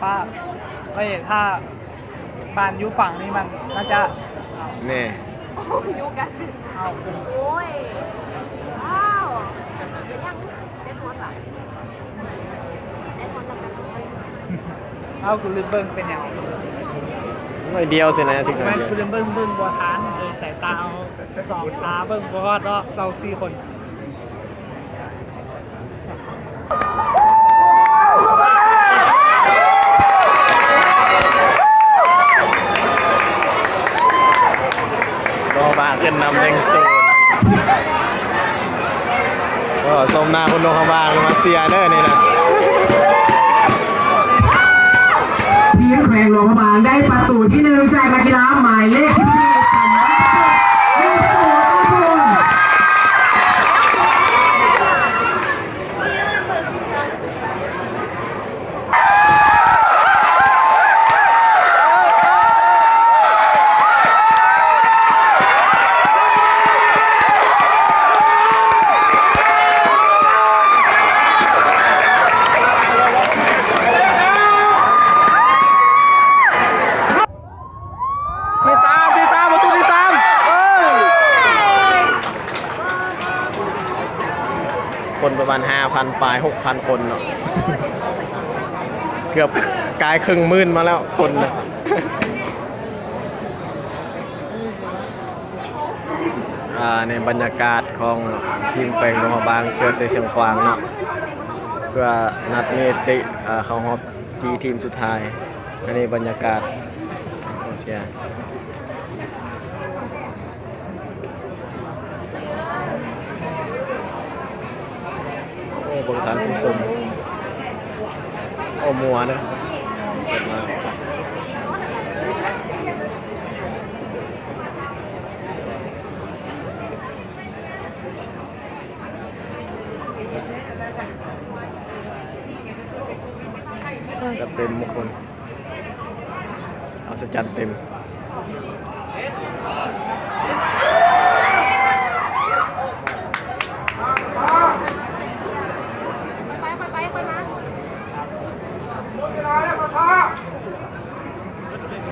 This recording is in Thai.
ป้าไม่ถ้าบ้านอยู่ฝั่งนี้มันน่าจะนี่อยู่กันเอา โอ้ยว้าวเป็นยังเด็ดหัวสับเด็ดหัวสับกันเลย เอากูลืมเบิ้งเป็นอย่าง หน่อยเดียวสินะถึงหน่อ แม่ ยเดียว กูลืมเบิ้งบัวทานเลยใส่ตาเอาสองตาเบิ้งบัวรอบเซาซีคน ก็บางขึ้นนำ1-0ก็สมนาคุณลงเขาบางมาเสียเด้อนี่นะ ทีมแขวงหลวงพระบางได้ประตูที่1จากนักกีฬาหมายเลขที่4ที่สามประตูที่3คนประมาณ 5,000 ปลาย 6,000 คนเนาะ เกือบกลายครึ่งหมื่นมาแล้วคนนะในบรรยากาศของทีมแขวงหลวงพระบางเชื้อเชียงกวางเนาะเพื่อนัดนี้ติเข้ารอบ4ทีมสุดท้ายอันนี้บรรยากาศเชียร์โอ้บริการผู้ชมโอ้มัวเนอะเปิดมาจะเต็มทุกคนอัศจรรย์เต็ม